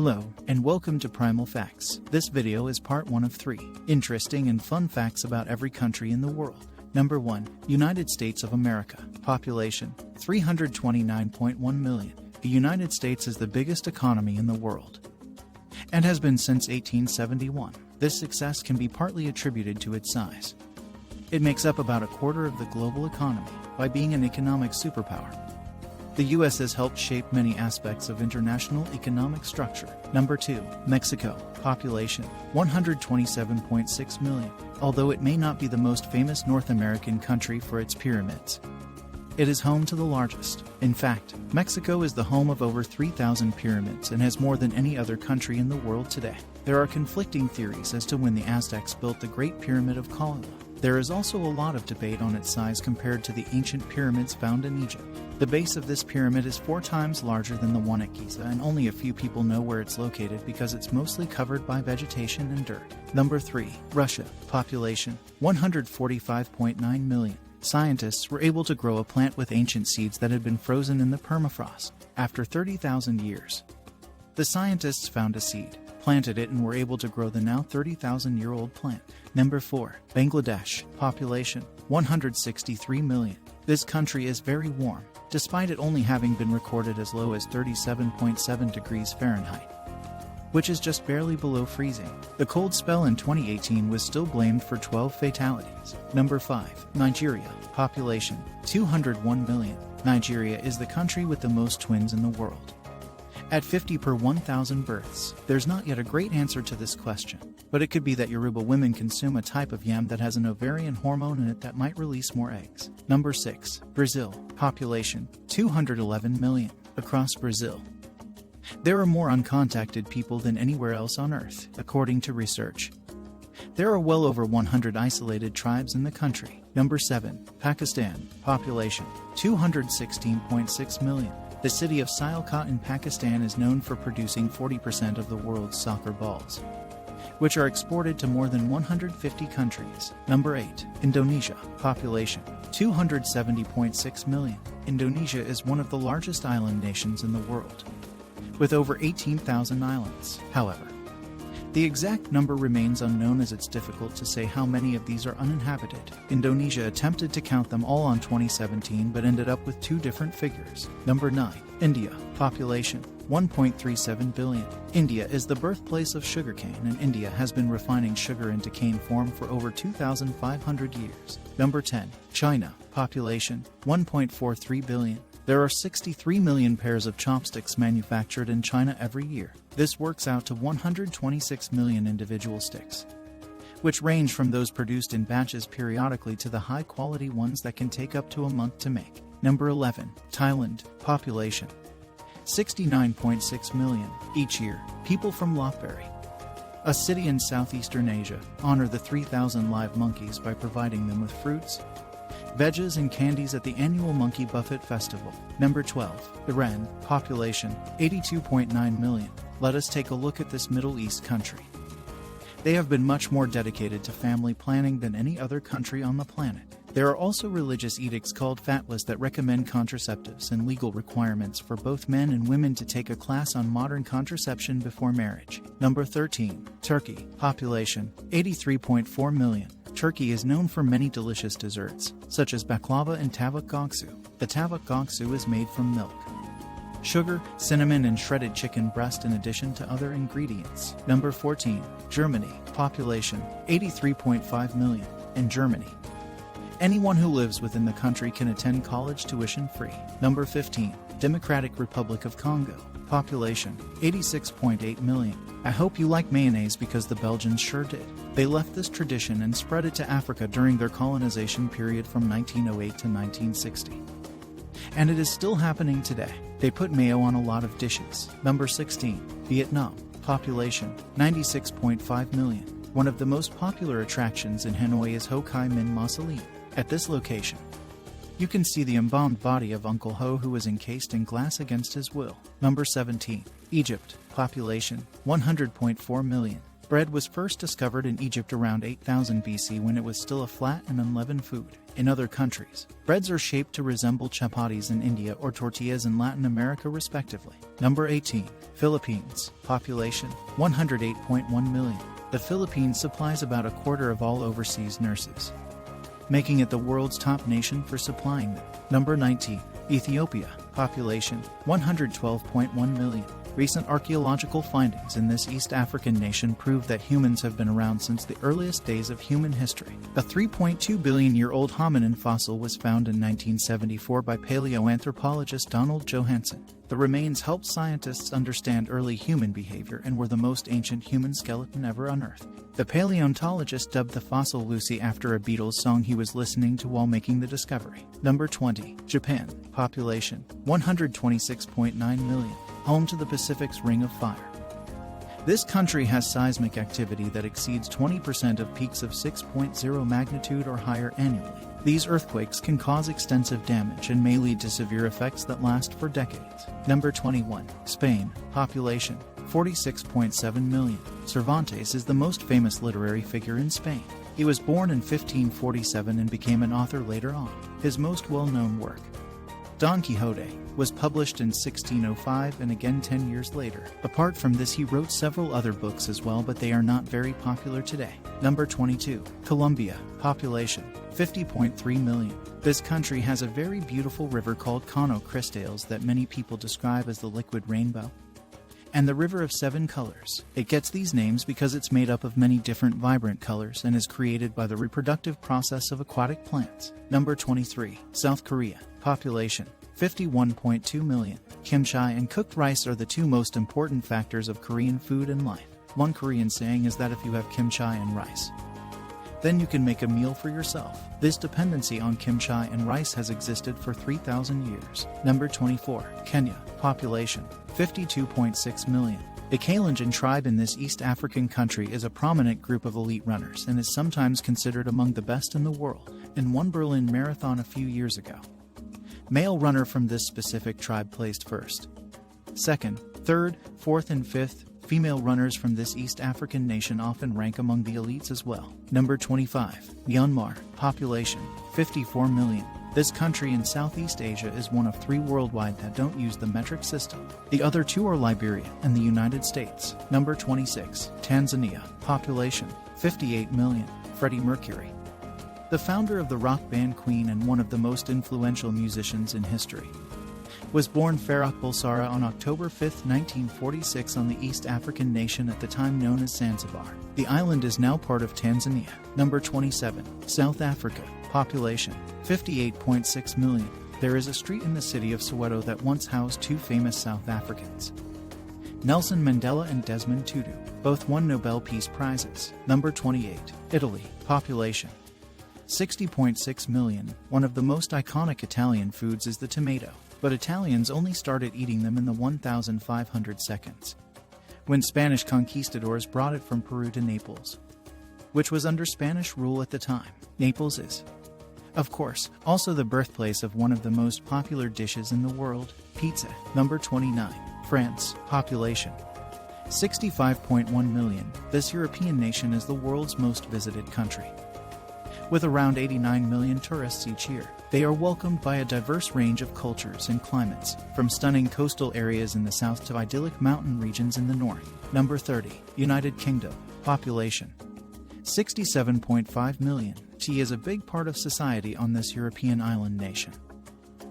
Hello, and welcome to Primal Facts. This video is part 1 of 3 interesting and fun facts about every country in the world. Number 1. United States of America. Population, 329.1 million. The United States is the biggest economy in the world, and has been since 1871. This success can be partly attributed to its size. It makes up about a quarter of the global economy by being an economic superpower. The U.S. has helped shape many aspects of international economic structure. Number 2. Mexico. Population, 127.6 million. Although it may not be the most famous North American country for its pyramids, it is home to the largest. In fact, Mexico is the home of over 3,000 pyramids and has more than any other country in the world today. There are conflicting theories as to when the Aztecs built the Great Pyramid of Kolala. There is also a lot of debate on its size compared to the ancient pyramids found in Egypt. The base of this pyramid is 4 times larger than the one at Giza, and only a few people know where it's located because it's mostly covered by vegetation and dirt. Number 3. Russia. Population, 145.9 million. Scientists were able to grow a plant with ancient seeds that had been frozen in the permafrost. After 30,000 years, the scientists found a seed, planted it, and were able to grow the now 30,000-year-old plant. Number 4. Bangladesh. Population, 163 million. This country is very warm, despite it only having been recorded as low as 37.7 degrees Fahrenheit, which is just barely below freezing. The cold spell in 2018 was still blamed for 12 fatalities. Number 5. Nigeria. Population, 201 million. Nigeria is the country with the most twins in the world, at 50 per 1,000 births. There's not yet a great answer to this question, but it could be that Yoruba women consume a type of yam that has an ovarian hormone in it that might release more eggs. Number 6. Brazil. Population, 211 million. Across Brazil, there are more uncontacted people than anywhere else on Earth, according to research. There are well over 100 isolated tribes in the country. Number 7. Pakistan. Population, 216.6 million. The city of Sialkot in Pakistan is known for producing 40% of the world's soccer balls, which are exported to more than 150 countries. Number 8. Indonesia. Population, 270.6 million. Indonesia is one of the largest island nations in the world, with over 18,000 islands. However, the exact number remains unknown, as it's difficult to say how many of these are uninhabited. Indonesia attempted to count them all on 2017 but ended up with 2 different figures. Number 9. India. Population, 1.37 billion. India is the birthplace of sugarcane, and India has been refining sugar into cane form for over 2,500 years. Number 10. China. Population, 1.43 billion. There are 63 million pairs of chopsticks manufactured in China every year. This works out to 126 million individual sticks, which range from those produced in batches periodically to the high-quality ones that can take up to a month to make. Number 11. Thailand. Population, 69.6 million. Each year, people from Lopburi, a city in southeastern Asia, honor the 3,000 live monkeys by providing them with fruits, veggies, and candies at the annual Monkey Buffet Festival. Number 12. Iran. Population, 82.9 million. Let us take a look at this Middle East country. They have been much more dedicated to family planning than any other country on the planet. There are also religious edicts called fatwas that recommend contraceptives and legal requirements for both men and women to take a class on modern contraception before marriage. Number 13. Turkey. Population, 83.4 million. Turkey is known for many delicious desserts, such as baklava and tavuk göksu. The tavuk göksu is made from milk, sugar, cinnamon, and shredded chicken breast, in addition to other ingredients. Number 14. Germany. Population, 83.5 million. In Germany, anyone who lives within the country can attend college tuition free. Number 15. Democratic Republic of Congo. Population, 86.8 million. I hope you like mayonnaise, because the Belgians sure did. They left this tradition and spread it to Africa during their colonization period from 1908 to 1960. And it is still happening today. They put mayo on a lot of dishes. Number 16. Vietnam. Population, 96.5 million. One of the most popular attractions in Hanoi is Ho Chi Minh Mausoleum. At this location, you can see the embalmed body of Uncle Ho, who was encased in glass against his will. Number 17. Egypt. Population, 100.4 million. Bread was first discovered in Egypt around 8000 BC when it was still a flat and unleavened food. In other countries, breads are shaped to resemble chapatis in India or tortillas in Latin America respectively. Number 18. Philippines. Population 108.1 million. The Philippines supplies about a quarter of all overseas nurses, making it the world's top nation for supplying them. Number 19. Ethiopia. Population 112.1 million. Recent archaeological findings in this East African nation prove that humans have been around since the earliest days of human history. A 3.2 billion-year-old hominin fossil was found in 1974 by paleoanthropologist Donald Johanson. The remains helped scientists understand early human behavior and were the most ancient human skeleton ever unearthed. The paleontologist dubbed the fossil Lucy after a Beatles song he was listening to while making the discovery. Number 20. Japan. Population 126.9 million. Home to the Pacific's Ring of Fire. This country has seismic activity that exceeds 20% of peaks of 6.0 magnitude or higher annually. These earthquakes can cause extensive damage and may lead to severe effects that last for decades. Number 21. Spain. Population 46.7 million. Cervantes is the most famous literary figure in Spain. He was born in 1547 and became an author later on. His most well-known work, Don Quixote, was published in 1605 and again 10 years later. Apart from this, he wrote several other books as well, but they are not very popular today. Number 22. Colombia. Population 50.3 million. This country has a very beautiful river called Cano Cristales that many people describe as the liquid rainbow and the river of 7 colors. It gets these names because it's made up of many different vibrant colors and is created by the reproductive process of aquatic plants. Number 23. South Korea. Population 51.2 million. Kimchi and cooked rice are the two most important factors of Korean food and life. One Korean saying is that if you have kimchi and rice, then you can make a meal for yourself. This dependency on kimchi and rice has existed for 3,000 years. Number 24. Kenya. Population 52.6 million. The Kalenjin tribe in this East African country is a prominent group of elite runners and is sometimes considered among the best in the world. In one Berlin marathon a few years ago, male runner from this specific tribe placed first, second, third, fourth, and fifth. Female runners from this East African nation often rank among the elites as well. Number 25. Myanmar. Population 54 million. This country in Southeast Asia is one of 3 worldwide that don't use the metric system. The other 2 are Liberia and the United States. Number 26. Tanzania. Population 58 million. Freddie Mercury, the founder of the rock band Queen and one of the most influential musicians in history, was born Farah Bulsara on October 5, 1946 on the East African nation at the time known as Zanzibar. The island is now part of Tanzania. Number 27. South Africa. Population 58.6 million. There is a street in the city of Soweto that once housed 2 famous South Africans, Nelson Mandela and Desmond Tutu. Both won Nobel Peace Prizes. Number 28. Italy. Population 60.6 million. One of the most iconic Italian foods is the tomato, but Italians only started eating them in the 1500 seconds, when Spanish conquistadors brought it from Peru to Naples, which was under Spanish rule at the time. Naples is, of course, also the birthplace of one of the most popular dishes in the world, pizza. Number 29. France. Population 65.1 million. This European nation is the world's most visited country, with around 89 million tourists each year. They are welcomed by a diverse range of cultures and climates, from stunning coastal areas in the south to idyllic mountain regions in the north. Number 30. United Kingdom. Population 67.5 million. Tea is a big part of society on this European island nation,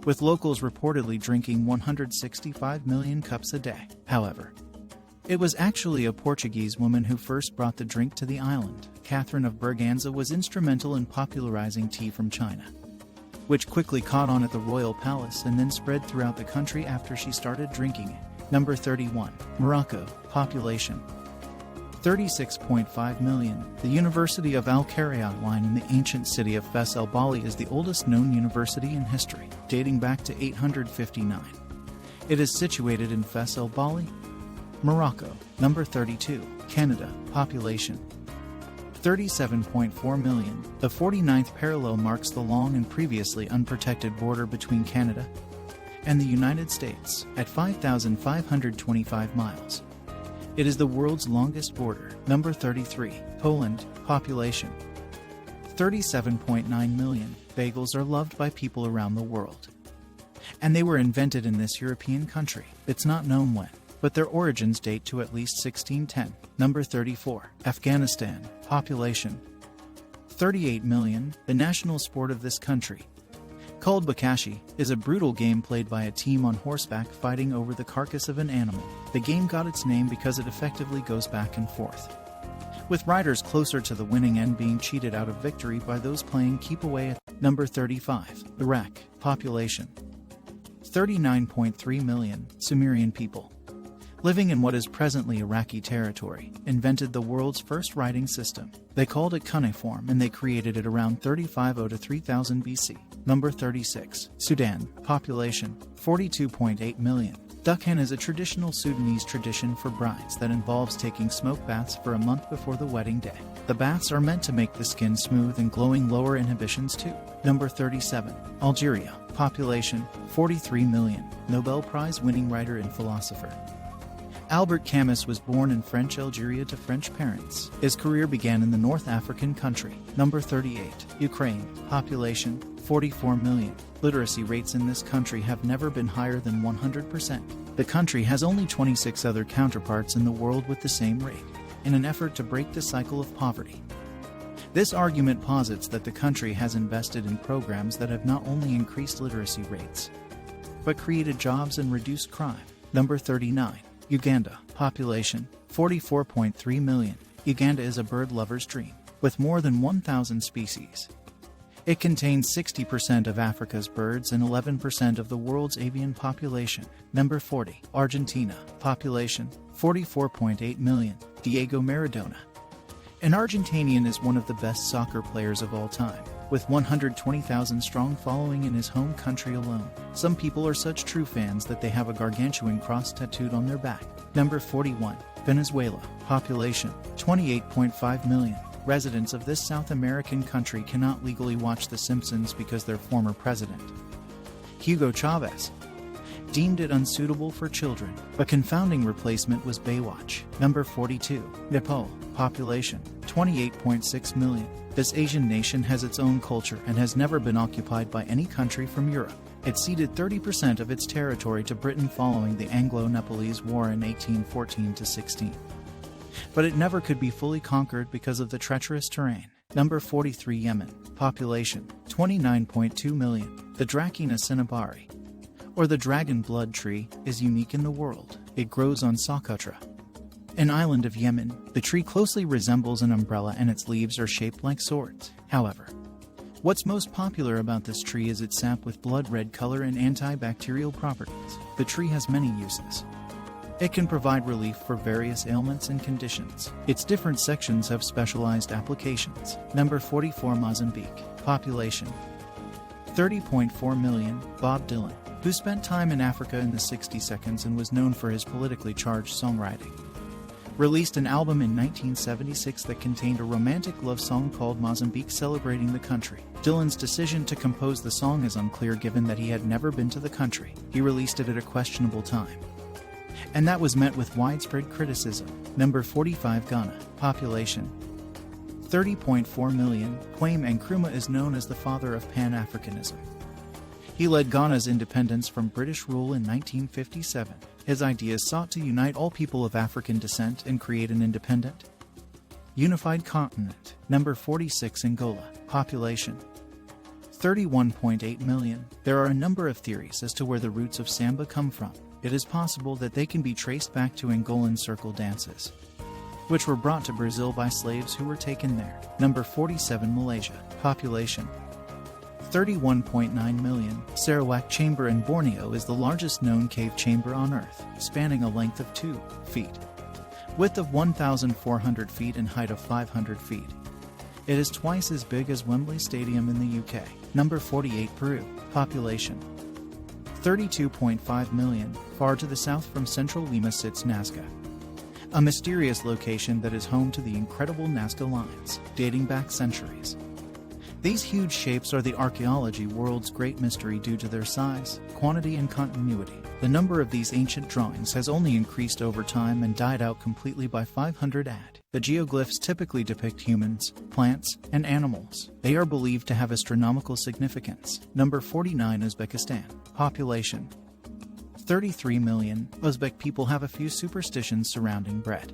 with locals reportedly drinking 165 million cups a day. However, it was actually a Portuguese woman who first brought the drink to the island. Catherine of Braganza was instrumental in popularizing tea from China, which quickly caught on at the royal palace and then spread throughout the country after she started drinking it. Number 31. Morocco. Population 36.5 million. The University of Al Khariyat in the ancient city of Fes El Bali is the oldest known university in history, dating back to 859. It is situated in Fes El Bali, Morocco. Number 32. Canada. Population 37.4 million. The 49th parallel marks the long and previously unprotected border between Canada and the United States at 5,525 miles. It is the world's longest border. Number 33. Poland Population. 37.9 million. Bagels are loved by people around the world. And they were invented in this European country. It's not known when, but their origins date to at least 1610. Number 34. Afghanistan Population. 38 million. The national sport of this country, called Bakashi, is a brutal game played by a team on horseback fighting over the carcass of an animal. The game got its name because it effectively goes back and forth, with riders closer to the winning end being cheated out of victory by those playing keep away. Number 35. Iraq Population. 39.3 million. Sumerian people, living in what is presently Iraqi territory, invented the world's first writing system. They called it cuneiform, and they created it around 350 to 3000 BC. Number 36. Sudan Population. 42.8 million. Dukhan is a traditional Sudanese tradition for brides that involves taking smoke baths for a month before the wedding day. The baths are meant to make the skin smooth and glowing, lower inhibitions too. Number 37. Algeria Population. 43 million. Nobel Prize-winning writer and philosopher Albert Camus was born in French Algeria to French parents. His career began in the North African country. Number 38. Ukraine Population. 44 million. Literacy rates in this country have never been higher than 100%. The country has only 26 other counterparts in the world with the same rate, in an effort to break the cycle of poverty. This argument posits that the country has invested in programs that have not only increased literacy rates, but created jobs and reduced crime. Number 39. Uganda Population. 44.3 million. Uganda is a bird lover's dream, with more than 1,000 species. It contains 60% of Africa's birds and 11% of the world's avian population. Number 40. Argentina Population. 44.8 million. Diego Maradona. An Argentinian is one of the best soccer players of all time, with 120,000 strong following in his home country alone. Some people are such true fans that they have a gargantuan cross tattooed on their back. Number 41. Venezuela Population. 28.5 million. Residents of this South American country cannot legally watch The Simpsons because their former president, Hugo Chavez, deemed it unsuitable for children. A confounding replacement was Baywatch. Number 42. Nepal Population. 28.6 million. This Asian nation has its own culture and has never been occupied by any country from Europe. It ceded 30% of its territory to Britain following the Anglo-Nepalese War in 1814-16. But it never could be fully conquered because of the treacherous terrain. Number 43. Yemen Population. 29.2 million. The Dracæna cinnamomum, or the dragon blood tree, is unique in the world. It grows on Socotra, an island of Yemen. The tree closely resembles an umbrella and its leaves are shaped like swords. However, what's most popular about this tree is its sap with blood red color and antibacterial properties. The tree has many uses. It can provide relief for various ailments and conditions. Its different sections have specialized applications. Number 44. Mozambique Population. 30.4 million. Bob Dylan, who spent time in Africa in the 60 seconds and was known for his politically charged songwriting, released an album in 1976 that contained a romantic love song called Mozambique, celebrating the country. Dylan's decision to compose the song is unclear given that he had never been to the country. He released it at a questionable time, and that was met with widespread criticism. Number 45. Ghana Population. 30.4 million. Kwame Nkrumah is known as the father of Pan-Africanism. He led Ghana's independence from British rule in 1957. His ideas sought to unite all people of African descent and create an independent, unified continent. Number 46. Angola Population. 31.8 million. There are a number of theories as to where the roots of samba come from. It is possible that they can be traced back to Angolan circle dances, which were brought to Brazil by slaves who were taken there. Number 47. Malaysia Population. 31.9 million. Sarawak Chamber in Borneo is the largest known cave chamber on Earth, spanning a length of 2 feet, width of 1,400 feet and height of 500 feet. It is twice as big as Wembley Stadium in the UK. Number 48. Peru Population. 32.5 million. Far to the south from central Lima sits Nazca, a mysterious location that is home to the incredible Nazca lines, dating back centuries. These huge shapes are the archaeology world's great mystery due to their size, quantity, and continuity. The number of these ancient drawings has only increased over time and died out completely by 500 AD. The geoglyphs typically depict humans, plants, and animals. They are believed to have astronomical significance. Number 49. Uzbekistan Population 33 million. Uzbek people have a few superstitions surrounding bread,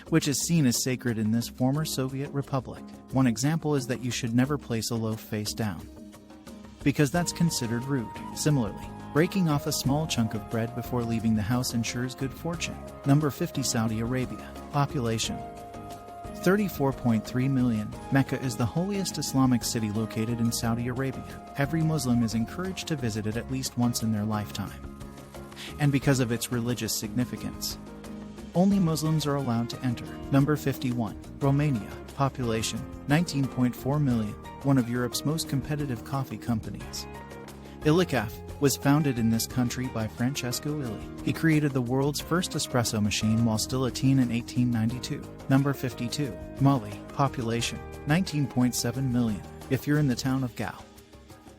which is seen as sacred in this former Soviet republic. One example is that you should never place a loaf face down, because that's considered rude. Similarly, breaking off a small chunk of bread before leaving the house ensures good fortune. Number 50. Saudi Arabia Population 34.3 million. Mecca is the holiest Islamic city located in Saudi Arabia. Every Muslim is encouraged to visit it at least once in their lifetime. And because of its religious significance, only Muslims are allowed to enter. Number 51. Romania Population 19.4 million. One of Europe's most competitive coffee companies, Ilicaf, was founded in this country by Francesco Illy. He created the world's first espresso machine while still a teen in 1892. Number 52. Mali Population 19.7 million. If you're in the town of Gao,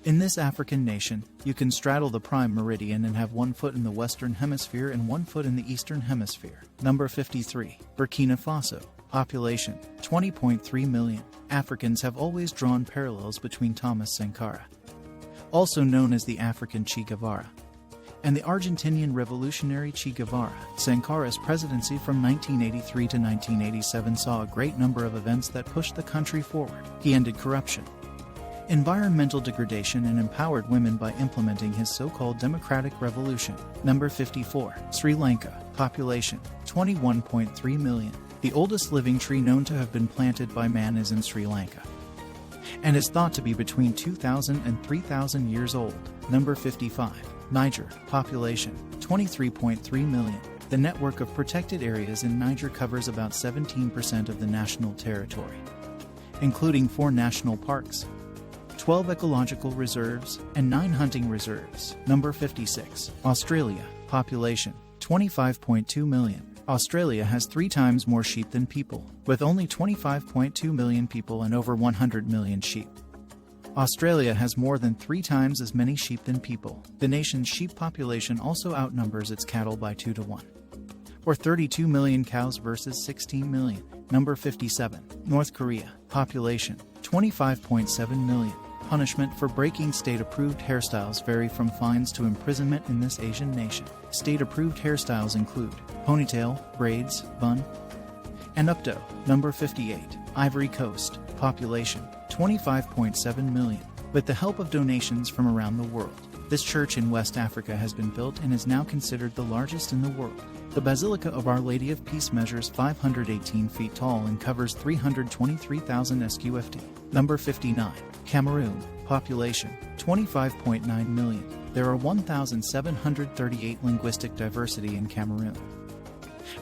in this African nation, you can straddle the prime meridian and have 1 foot in the Western Hemisphere and 1 foot in the Eastern Hemisphere. Number 53. Burkina Faso Population 20.3 million. Africans have always drawn parallels between Thomas Sankara, also known as the African Che Guevara, and the Argentinian revolutionary Che Guevara. Sankara's presidency from 1983 to 1987 saw a great number of events that pushed the country forward. He ended corruption, environmental degradation, and empowered women by implementing his so-called democratic revolution. Number 54. Sri Lanka Population 21.3 million. The oldest living tree known to have been planted by man is in Sri Lanka, and is thought to be between 2,000 and 3,000 years old. Number 55. Niger Population 23.3 million. The network of protected areas in Niger covers about 17% of the national territory, including 4 national parks, 12 ecological reserves, and 9 hunting reserves. Number 56. Australia Population 25.2 million. Australia has 3 times more sheep than people, with only 25.2 million people and over 100 million sheep. Australia has more than 3 times as many sheep than people. The nation's sheep population also outnumbers its cattle by 2 to 1, or 32 million cows versus 16 million. Number 57. North Korea Population 25.7 million. Punishment for breaking state-approved hairstyles vary from fines to imprisonment in this Asian nation. State-approved hairstyles include ponytail, braids, bun, and updo. Number 58. Ivory Coast Population 25.7 million. With the help of donations from around the world, this church in West Africa has been built and is now considered the largest in the world. The Basilica of Our Lady of Peace measures 518 feet tall and covers 323,000 sqft. Number 59. Cameroon Population 25.9 million. There are 1,738 linguistic diversity in Cameroon,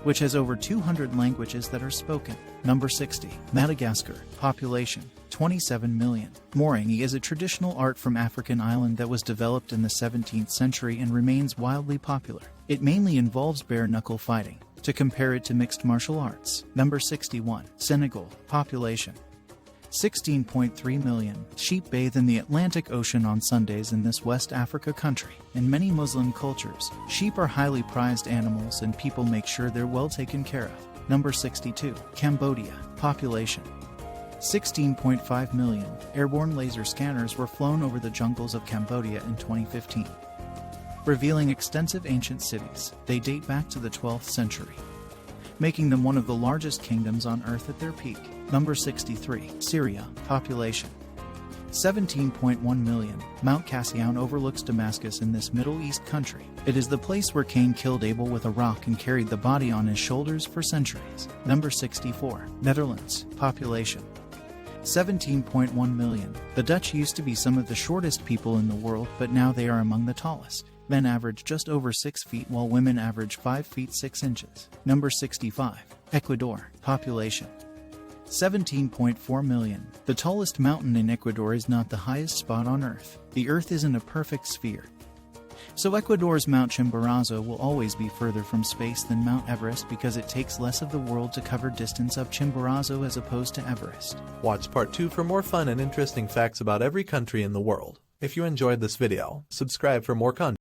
which has over 200 languages that are spoken. Number 60. Madagascar Population 27 million. Morangi is a traditional art from African island that was developed in the 17th century and remains wildly popular. It mainly involves bare-knuckle fighting, to compare it to mixed martial arts. Number 61. Senegal Population 16.3 million. Sheep bathe in the Atlantic Ocean on Sundays in this West Africa country. In many Muslim cultures, sheep are highly prized animals and people make sure they're well taken care of. Number 62. Cambodia Population 16.5 million. Airborne laser scanners were flown over the jungles of Cambodia in 2015, revealing extensive ancient cities. They date back to the 12th century, making them one of the largest kingdoms on earth at their peak. Number 63. Syria Population 17.1 million. Mount Cassian overlooks Damascus in this Middle East country. It is the place where Cain killed Abel with a rock and carried the body on his shoulders for centuries. Number 64. Netherlands Population 17.1 million. The Dutch used to be some of the shortest people in the world, but now they are among the tallest. Men average just over 6 feet while women average 5 feet 6 inches. Number 65. Ecuador Population 17.4 million. The tallest mountain in Ecuador is not the highest spot on Earth. The Earth isn't a perfect sphere, So Ecuador's Mount Chimborazo will always be further from space than Mount Everest because it takes less of the world to cover distance up Chimborazo as opposed to Everest. Watch part 2 for more fun and interesting facts about every country in the world. If you enjoyed this video, subscribe for more content.